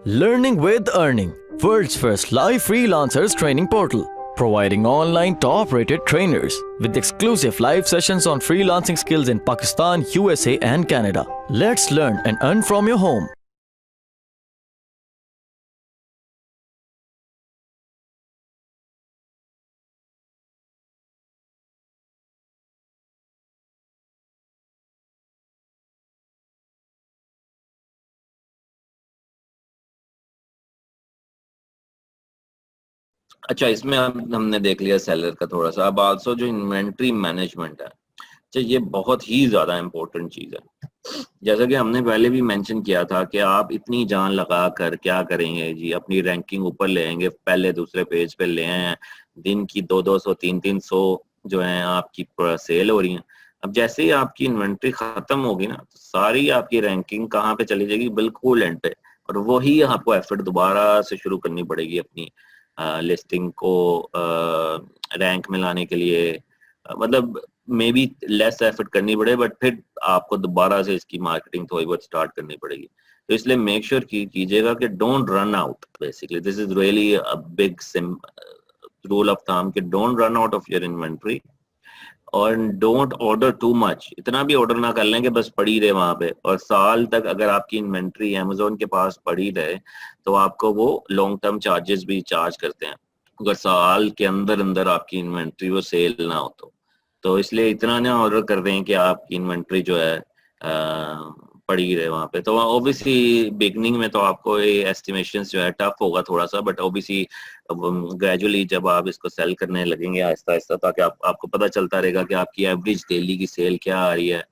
Learning with Earning, world's first live freelancers training portal, providing online top-rated trainers with exclusive live sessions on freelancing skills in Pakistan, USA and Canada. Let's learn and earn from your home. अच्छा, इसमें अब हमने देख लिया seller का थोड़ा सा। अब आल्सो जो इन्वेंट्री मैनेजमेंट है, अच्छा ये बहुत ही ज्यादा इम्पोर्टेंट चीज है। जैसा कि हमने पहले भी मेंशन किया था कि आप इतनी जान लगा कर क्या करेंगे जी, अपनी रैंकिंग ऊपर ले आएंगे, पहले दूसरे पेज पे ले आए, दिन की 200-200 300-300 जो है आपकी सेल हो रही है। अब जैसे ही आपकी इन्वेंट्री खत्म होगी ना, तो सारी आपकी रैंकिंग कहाँ पे चली जाएगी? बिल्कुल एंड पे। और वही आपको एफर्ट दोबारा से शुरू करनी पड़ेगी अपनी लिस्टिंग को रैंक में लाने के लिए। मतलब मे बी लेस एफर्ट करनी पड़े, बट फिर आपको दोबारा से इसकी मार्केटिंग थोड़ी बहुत स्टार्ट करनी पड़ेगी। तो इसलिए मेक श्योर कीजिएगा कि don't run out. Basically this is really a big rule of thumb कि don't run out of your inventory और डोंट ऑर्डर टू मच। इतना भी ऑर्डर ना कर लें कि बस पड़ी रहे वहां पे, और साल तक अगर आपकी इन्वेंट्री अमेजोन के पास पड़ी रहे तो आपको वो लॉन्ग टर्म चार्जेस भी चार्ज करते हैं अगर साल के अंदर अंदर आपकी इन्वेंट्री वो सेल ना हो तो इसलिए इतना ना ऑर्डर कर दें कि आपकी इन्वेंट्री जो है पड़ी रहे वहां पे। तो ऑब्वियसली बिगनिंग में तो आपको ये एस्टिमेशंस जो है टफ होगा थोड़ा सा, बट ऑब्वियसली ग्रेजुअली जब आप इसको सेल करने लगेंगे आहिस्ता आहिस्ता, ताकि आपको पता चलता रहेगा कि आपकी एवरेज डेली की सेल क्या आ रही है।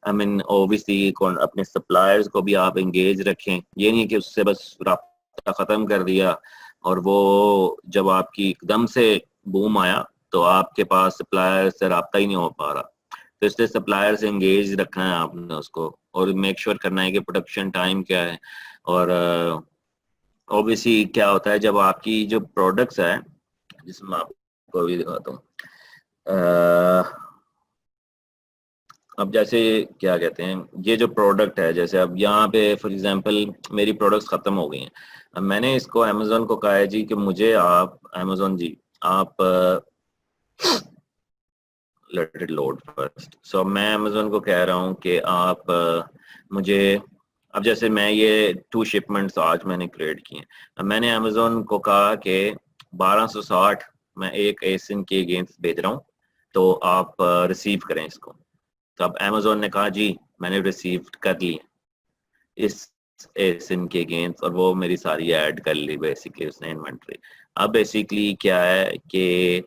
आई मीन ऑब्वियसली अपने सप्लायर्स को भी आप एंगेज रखें। ये नहीं कि उससे बस राब्ता खत्म कर दिया और वो जब आपकी एकदम से बूम आया तो आपके पास सप्लायर से राब्ता ही नहीं हो पा रहा। तो इसलिए सप्लायर से एंगेज रखना है आपने उसको, और मेक श्योर करना है कि प्रोडक्शन टाइम क्या है। और ऑब्वियसली क्या होता है जब आपकी जो प्रोडक्ट्स है, जिसमें आपको भी दिखाता हूँ, अब जैसे क्या कहते हैं, ये जो प्रोडक्ट है, जैसे अब यहाँ पे फॉर एग्जांपल मेरी प्रोडक्ट्स खत्म हो गई हैं। अब मैंने इसको अमेजोन को कहा है जी कि मुझे आप अमेजोन जी आप लेट इट लोड फर्स्ट। सो मैं अमेजोन को कह रहा हूँ कि आप मुझे, अब जैसे मैं ये 2 शिपमेंट्स आज मैंने क्रिएट किए। अब मैंने अमेजोन को कहा कि 1260 मैं एक एसिन के अगेंस्ट भेज रहा हूँ, तो आप रिसीव करें इसको। तो अब अमेजोन ने कहा जी मैंने रिसीव कर ली इस एसिन के अगेंस्ट, और वो मेरी सारी ऐड कर ली बेसिकली उसने इन्वेंट्री। अब बेसिकली क्या है कि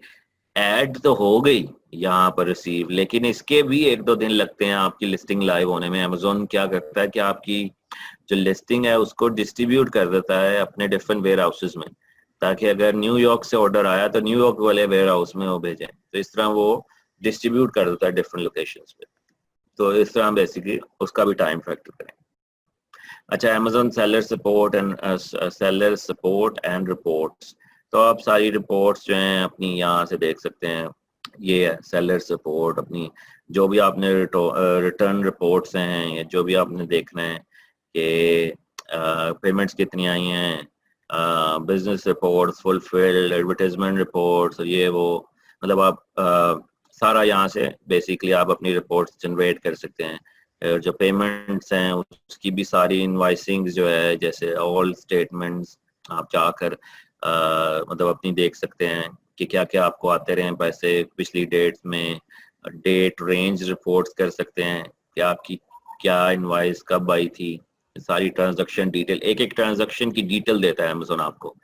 ऐड तो हो गई यहाँ पर रिसीव, लेकिन इसके भी 1-2 दिन लगते हैं आपकी लिस्टिंग लाइव होने में। अमेजोन क्या करता है कि आपकी जो लिस्टिंग है उसको डिस्ट्रीब्यूट कर देता है अपने डिफरेंट वेयर हाउसेज में, ताकि अगर न्यूयॉर्क से ऑर्डर आया तो न्यूयॉर्क वाले वेयर हाउस में वो भेजें। तो इस तरह वो डिस्ट्रीब्यूट कर देता है डिफरेंट लोकेशंस पे। तो इस तरह बेसिकली उसका भी टाइम फैक्टर करें। अच्छा, Amazon seller support and reports. तो आप सारी रिपोर्ट्स जो हैं अपनी यहाँ से देख सकते हैं। ये है सेलर सपोर्ट, अपनी जो भी आपने रिटर्न रिपोर्ट्स हैं या जो भी आपने देखना है कि पेमेंट्स कितनी आई हैं, business reports, fulfilled, advertisement reports, ये वो, मतलब आप सारा यहाँ से बेसिकली आप अपनी रिपोर्ट्स जनरेट कर सकते हैं। और जो पेमेंट्स हैं उसकी भी सारी इनवाइसिंग जो है, जैसे ऑल स्टेटमेंट्स आप जाकर मतलब अपनी देख सकते हैं कि क्या क्या आपको आते रहे पैसे पिछली डेट्स में। डेट रेंज रिपोर्ट्स कर सकते हैं कि आपकी क्या इनवाइस कब आई थी। सारी ट्रांजैक्शन डिटेल, एक एक ट्रांजैक्शन की डिटेल देता है अमेजोन आपको।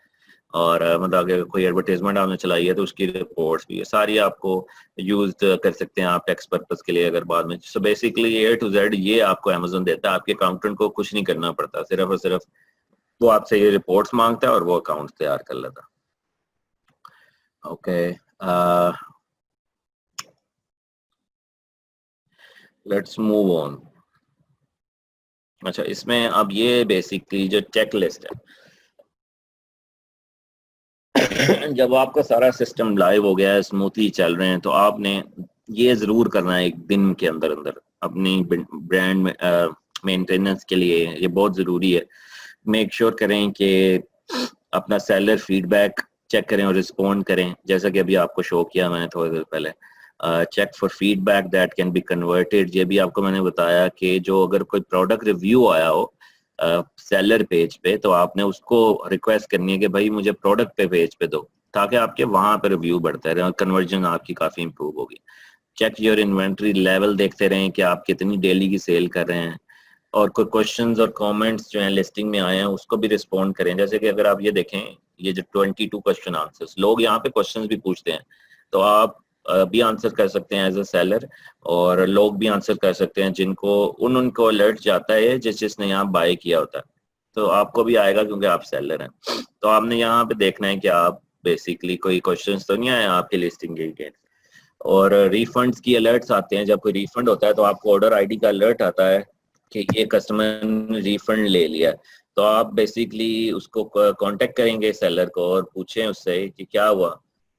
और मतलब अगर कोई एडवर्टाइजमेंट आपने चलाई है तो उसकी रिपोर्ट्स भी है सारी आपको यूज कर सकते हैं आप टैक्स पर्पस के लिए अगर बाद में। So basically A to Z ये आपको अमेजोन देता है, आपके अकाउंटेंट को कुछ नहीं करना पड़ता, सिर्फ और सिर्फ वो आपसे ये रिपोर्ट्स मांगता है और वो अकाउंट तैयार कर लेता। Okay, let's move on. अच्छा, इसमें अब ये बेसिकली जो चेक लिस्ट है जब आपका सारा सिस्टम लाइव हो गया है, स्मूथली चल रहे हैं, तो आपने ये जरूर करना है एक दिन के अंदर अंदर अपनी ब्रांड मेंटेनेंस के लिए। ये बहुत जरूरी है मेक श्योर करें कि अपना सेलर फीडबैक चेक करें और रिस्पॉन्ड करें, जैसा कि अभी आपको शो किया मैंने थोड़ी देर पहले। Check for feedback that can be converted, ये भी आपको मैंने बताया कि जो अगर कोई प्रोडक्ट रिव्यू आया हो सेलर पेज पे, तो आपने उसको रिक्वेस्ट करनी है कि भाई मुझे प्रोडक्ट पे पेज पे दो, ताकि आपके वहां पे रिव्यू बढ़ता रहे और कन्वर्जन आपकी काफी इंप्रूव होगी। चेक योर इन्वेंट्री लेवल, देखते रहें कि आप कितनी डेली की सेल कर रहे हैं, और कोई क्वेश्चंस और कमेंट्स जो हैं लिस्टिंग में आए हैं उसको भी रिस्पॉन्ड करें। जैसे कि अगर आप ये देखें, ये जो 22 क्वेश्चन आंसर्स, लोग यहाँ पे क्वेश्चंस भी पूछते हैं, तो आप भी आंसर कर सकते हैं एज अ सेलर, और लोग भी आंसर कर सकते हैं जिनको उनको अलर्ट जाता है जिसने यहाँ बाय किया होता है, तो आपको भी आएगा क्योंकि आप सेलर हैं। तो आपने यहाँ पे देखना है कि आप बेसिकली कोई क्वेश्चंस तो नहीं आए आपकी लिस्टिंग के अगेंस्ट। और रिफंड्स की अलर्ट्स आते हैं, जब कोई रिफंड होता है तो आपको ऑर्डर आईडी का अलर्ट आता है कि ये कस्टमर ने रिफंड ले लिया, तो आप बेसिकली उसको कांटेक्ट करेंगे सेलर को और पूछें उससे कि क्या हुआ,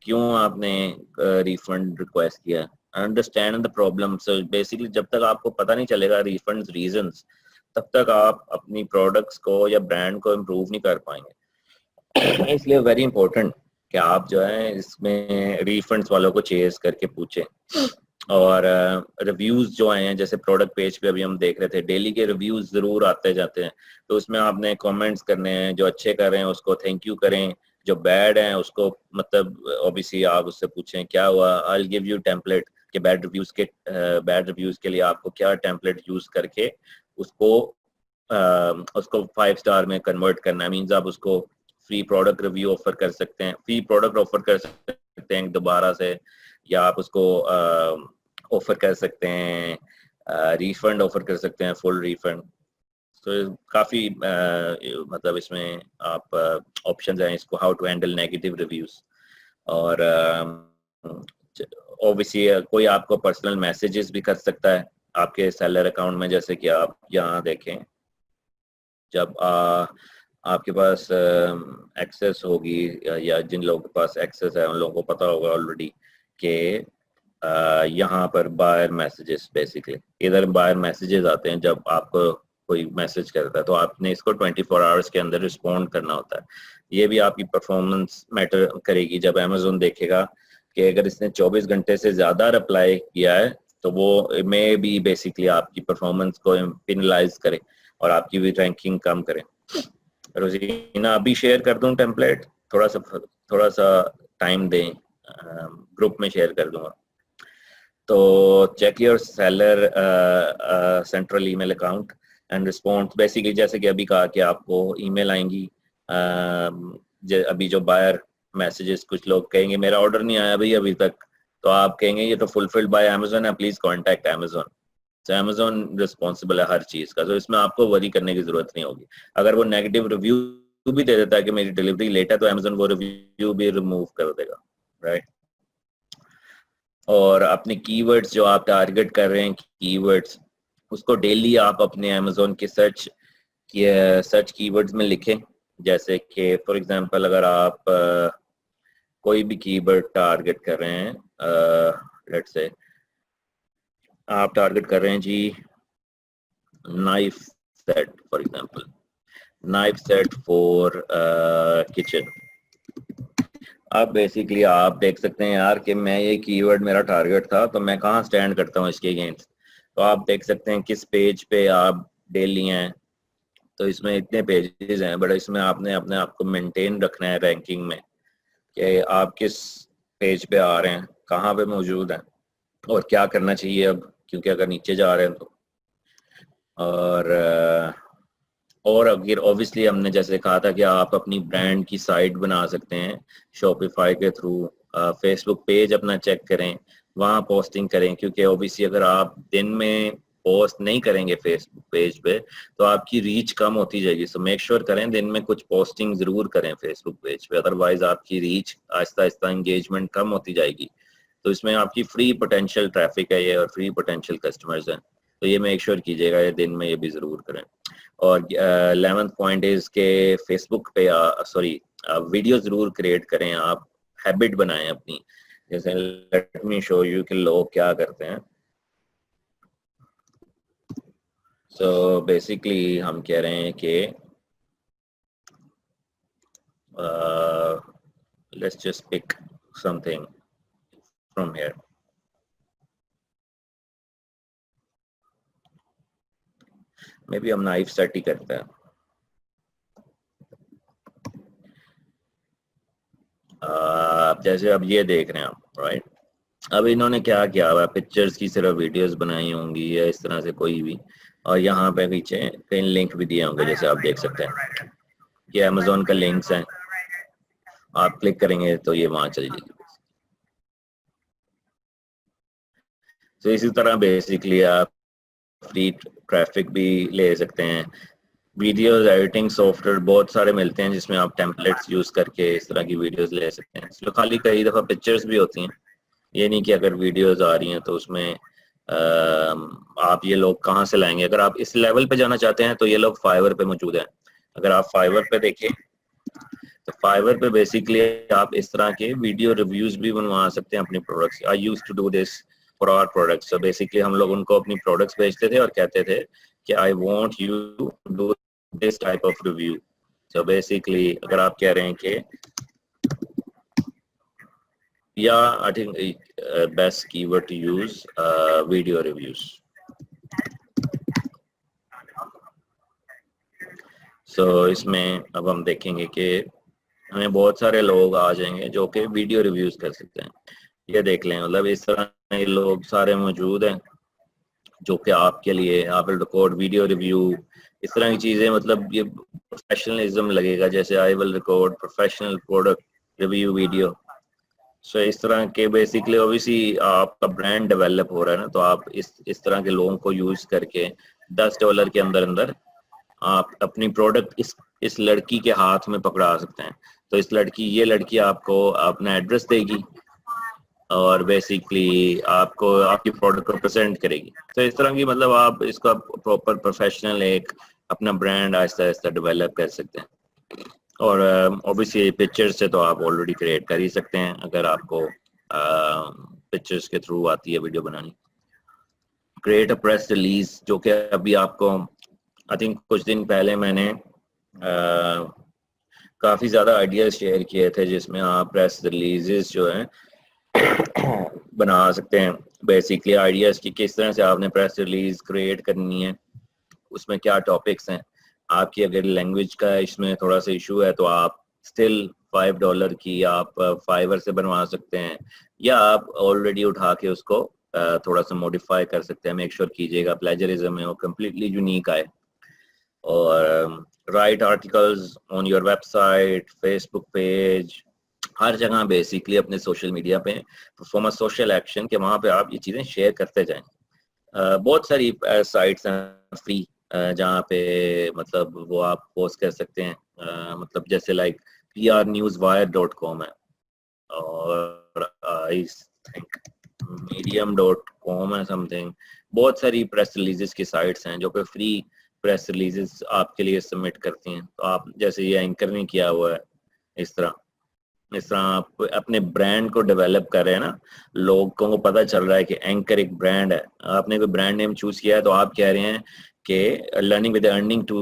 क्यों आपने रिफंड रिक्वेस्ट किया, understand the problem. So basically जब तक आपको पता नहीं चलेगा रिफंड रीजंस, तब तक आप अपनी प्रोडक्ट्स को या ब्रांड को इम्प्रूव नहीं कर पाएंगे। इसलिए वेरी इंपॉर्टेंट कि आप जो है इसमें रिफंड्स वालों को चेस करके पूछें। और रिव्यूज जो आए हैं, जैसे प्रोडक्ट पेज पे अभी हम देख रहे थे, डेली के रिव्यूज जरूर आते जाते हैं, तो उसमें आपने कमेंट्स करने हैं, जो अच्छे कर रहे हैं उसको थैंक यू करें, जो बैड हैं उसको मतलब ऑब्वियसली आप उससे पूछें क्या हुआ, आई गिव यू टेम्पलेट कि बैड रिव्यूज के लिए आपको क्या टेम्पलेट यूज करके उसको उसको 5 स्टार में कन्वर्ट करना है। मींस आप उसको फ्री प्रोडक्ट रिव्यू ऑफर कर सकते हैं, फ्री प्रोडक्ट ऑफर कर सकते हैं दोबारा से, या आप उसको ऑफर कर सकते हैं, रिफंड ऑफर कर सकते हैं, फुल रिफंड। तो काफ़ी मतलब इसमें आप ऑप्शंस हैं इसको how to handle negative reviews. और ऑब्वियसली कोई आपको पर्सनल मैसेजेस भी कर सकता है आपके सेलर अकाउंट में, जैसे कि आप यहाँ देखें, जब आपके पास एक्सेस होगी या जिन लोगों के पास एक्सेस है उन लोगों को पता होगा ऑलरेडी कि यहाँ पर बायर मैसेजेस, बेसिकली इधर बायर मैसेजेस आते हैं जब आपको कोई मैसेज करता है, तो आपने इसको 24 आवर्स के अंदर रिस्पॉन्ड करना होता है। ये भी आपकी परफॉर्मेंस मैटर करेगी जब अमेजोन देखेगा कि अगर इसने 24 घंटे से ज़्यादा रिप्लाई किया है तो वो मे भी बेसिकली आपकी परफॉर्मेंस को पेनलाइज करे और आपकी भी रैंकिंग कम करे। रोजीना अभी शेयर कर दूं टेम्पलेट, थोड़ा सा टाइम दें, ग्रुप में शेयर कर दूंगा। तो check your seller central email account and response, basically जैसे कि अभी कहा कि आपको ईमेल आएंगी, अभी जो बायर मैसेजेस, कुछ लोग कहेंगे मेरा ऑर्डर नहीं आया भाई अभी तक, तो आप कहेंगे ये तो फुलफिल्ड बाय अमेजोन है, प्लीज कॉन्टैक्ट अमेजोन। तो अमेजोन रिस्पॉन्सिबल है हर चीज का, तो इसमें आपको वरी करने की जरूरत नहीं होगी। अगर वो नेगेटिव रिव्यू भी दे देता है कि मेरी डिलीवरी लेट है, तो अमेजोन वो रिव्यू भी रिमूव कर देगा, राइट। और अपने कीवर्ड्स जो आप टारगेट कर रहे हैं, कीवर्ड्स, उसको डेली आप अपने अमेजोन के सर्च कीवर्ड्स में लिखें। जैसे कि फॉर एग्जांपल अगर आप कोई भी कीवर्ड टारगेट कर रहे हैं, लेट्स से आप टारगेट कर रहे हैं जी knife set, for example knife set for kitchen, अब बेसिकली आप देख सकते हैं यार कि मैं ये कीवर्ड मेरा टारगेट था, तो मैं कहाँ स्टैंड करता हूँ इसके अगेंस्ट। तो आप देख सकते हैं किस पेज पे आप डेली हैं, तो इसमें इतने पेजेस हैं, बट इसमें आपने अपने आप को मेंटेन रखना है रैंकिंग में कि आप किस पेज पे आ रहे हैं, कहाँ पे मौजूद हैं और क्या करना चाहिए अब, क्योंकि अगर नीचे जा रहे हैं तो। और अगर ऑब्वियसली हमने जैसे कहा था कि आप अपनी ब्रांड की साइट बना सकते हैं शॉपिफाई के थ्रू, फेसबुक पेज अपना चेक करें, वहाँ पोस्टिंग करें, क्योंकि ऑब्वियसली अगर आप दिन में पोस्ट नहीं करेंगे फेसबुक पेज पे तो आपकी रीच कम होती जाएगी। सो मेक श्योर करें दिन में कुछ पोस्टिंग जरूर करें फेसबुक पेज पे, अदरवाइज आपकी रीच आहिस्ता आहिस्ता एंगेजमेंट कम होती जाएगी। तो इसमें आपकी फ्री पोटेंशियल ट्रैफिक है ये और फ्री पोटेंशियल कस्टमर्स हैं, तो ये मेक श्योर कीजिएगा ये दिन में ये भी जरूर करें। और 11th पॉइंट इज के फेसबुक पे वीडियो जरूर क्रिएट करें, आप हैबिट बनाएं अपनी। जैसे लेट मी शो यू कि लोग क्या करते हैं। सो बेसिकली हम कह रहे हैं कि let's just pick something from here. Maybe हम नाइफ सेट ही करते हैं. जैसे अब ये देख रहे हैं आप, राइट? अब इन्होंने क्या किया हुआ, पिक्चर्स की सिर्फ वीडियोस बनाई होंगी या इस तरह से कोई भी, और यहाँ पे पीछे कई लिंक भी दिए होंगे, जैसे आप देख सकते हैं ये अमेजोन का लिंक्स हैं, आप क्लिक करेंगे तो ये वहां चल जाएगी. तो इसी तरह बेसिकली आप फ्री ट्रैफिक भी ले सकते हैं. वीडियोस एडिटिंग सॉफ्टवेयर बहुत सारे मिलते हैं जिसमें आप टेम्पलेट्स यूज करके इस तरह की वीडियोस ले सकते हैं. इसमें खाली कई दफ़ा पिक्चर्स भी होती हैं, ये नहीं कि अगर वीडियोस आ रही हैं तो उसमें आप ये लोग कहाँ से लाएंगे. अगर आप इस लेवल पे जाना चाहते हैं तो ये लोग फाइवर पे मौजूद हैं. अगर आप फाइवर पे देखें तो फाइवर पे बेसिकली आप इस तरह के वीडियो रिव्यूज भी बनवा सकते हैं अपने products. I used to do this for our products. So basically हम लोग उनको अपनी प्रोडक्ट्स भेजते थे और कहते थे कि I want you to do this type of review. So basically अगर आप कह रहे हैं कि I think best keyword to use video reviews. So इसमें अब हम देखेंगे कि हमें बहुत सारे लोग आ जाएंगे जो कि वीडियो रिव्यूज कर सकते हैं. ये देख लें, मतलब इस तरह ये लोग सारे मौजूद हैं जो कि आपके लिए आप विल रिकॉर्ड वीडियो रिव्यू, इस तरह की चीज़ें. मतलब ये प्रोफेशनलिज्म लगेगा, जैसे I will record professional product review video. So इस तरह के बेसिकली ऑब्वियसली आपका ब्रांड डेवलप हो रहा है ना, तो आप इस तरह के लोगों को यूज करके $10 के अंदर अंदर आप अपनी प्रोडक्ट इस लड़की के हाथ में पकड़ा सकते हैं. तो ये लड़की आपको अपना एड्रेस देगी और बेसिकली आपको आपकी प्रोडक्ट को प्रेजेंट करेगी. तो इस तरह की मतलब आप इसका प्रॉपर प्रोफेशनल एक अपना ब्रांड आहिस्ता आहिस्ता डेवलप कर सकते हैं. और ऑब्वियसली पिक्चर्स से तो आप ऑलरेडी क्रिएट कर ही सकते हैं अगर आपको पिक्चर्स के थ्रू आती है वीडियो बनानी. क्रिएट अ प्रेस रिलीज, जो कि अभी आपको आई थिंक कुछ दिन पहले मैंने काफ़ी ज़्यादा आइडियाज शेयर किए थे जिसमें आप प्रेस रिलीजेस जो हैं बना सकते हैं. बेसिकली आइडियाज की किस तरह से आपने प्रेस रिलीज क्रिएट करनी है, उसमें क्या टॉपिक्स हैं. आपकी अगर लैंग्वेज का इसमें थोड़ा सा इशू है तो आप स्टिल $5 की आप फाइवर से बनवा सकते हैं, या आप ऑलरेडी उठा के उसको थोड़ा सा मॉडिफाई कर सकते हैं. मेक श्योर कीजिएगा प्लेजरिज्म में वो कम्प्लीटली यूनिक आए. और write articles on your website, Facebook page, हर जगह बेसिकली अपने सोशल मीडिया पे परफॉर्म सोशल एक्शन के, वहाँ पे आप ये चीज़ें शेयर करते जाएं. बहुत सारी साइट्स हैं फ्री जहाँ पे मतलब वो आप पोस्ट कर सकते हैं. मतलब जैसे लाइक prnewswire.com है, और आई थिंक medium.com है समथिंग. बहुत सारी प्रेस रिलीजेस की साइट्स हैं जो कि फ्री प्रेस रिलीजेस आपके लिए सबमिट करती हैं. तो आप जैसे ये एंकर ने किया हुआ है, इस तरह आप अपने ब्रांड को डेवलप कर रहे हैं ना, लोगों को पता चल रहा है कि एंकर एक ब्रांड है. आपने कोई ब्रांड नेम चूज किया है तो आप कह रहे हैं कि learning with earning two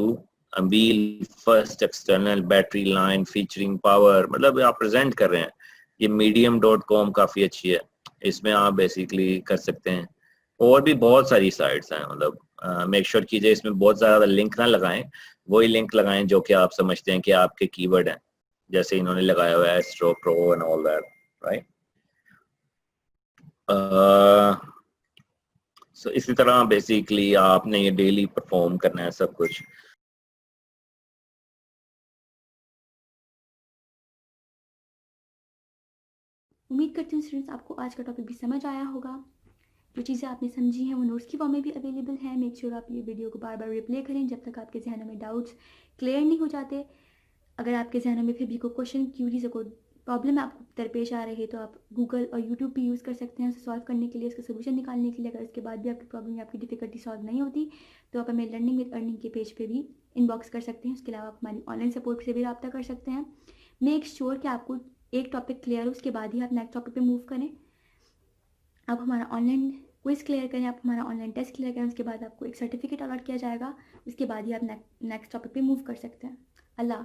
wheel first external battery line featuring power, मतलब आप प्रेजेंट कर रहे हैं. ये medium.com काफ़ी अच्छी है, इसमें आप बेसिकली कर सकते हैं. और भी बहुत सारी साइट्स हैं. मतलब मेक श्योर कीजिए इसमें बहुत ज़्यादा लिंक ना लगाएं, वही लिंक लगाएं जो कि आप समझते हैं कि आपके कीवर्ड हैं, जैसे इन्होंने लगाया हुआ है Astro Pro and all that, right. So इसी तरह बेसिकली आपने ये डेली परफॉर्म करना है सब कुछ. उम्मीद करती हूँ स्टूडेंट्स आपको आज का टॉपिक भी समझ आया होगा. जो चीज़ें आपने समझी हैं वो नोट्स की फॉर्म में भी अवेलेबल है. मेक श्योर आप ये वीडियो को बार बार रिप्ले करें जब तक आपके जहनों में डाउट्स क्लियर नहीं हो जाते. अगर आपके जहनों में फिर भी कोई क्वेश्चन, क्यूरीज, कोई प्रॉब्लम आपको दरपेश आ रही है तो आप गूगल और यूट्यूब भी यूज़ कर सकते हैं उसे सॉल्व करने के लिए, उसका सोल्यूशन निकालने के लिए. अगर उसके बाद भी आपकी प्रॉब्लम या आपकी डिफिकल्टी सॉल्व नहीं होती तो आप हमें लर्निंग विद अर्निंग के पेज पे भी इनबॉक्स कर सकते हैं. उसके अलावा आप हमारी ऑनलाइन सपोर्ट से भी रब्ता कर सकते हैं. मेक श्योर कि आपको एक टॉपिक क्लियर हो, उसके बाद ही आप नेक्स्ट टॉपिक पे मूव करें. आप हमारा ऑनलाइन क्विज क्लियर करें, आप हमारा ऑनलाइन टेस्ट क्लियर करें, उसके बाद आपको एक सर्टिफिकेट अलॉट किया जाएगा. उसके बाद ही आप नेक्स्ट टॉपिक पे मूव कर सकते हैं. अल्लाह.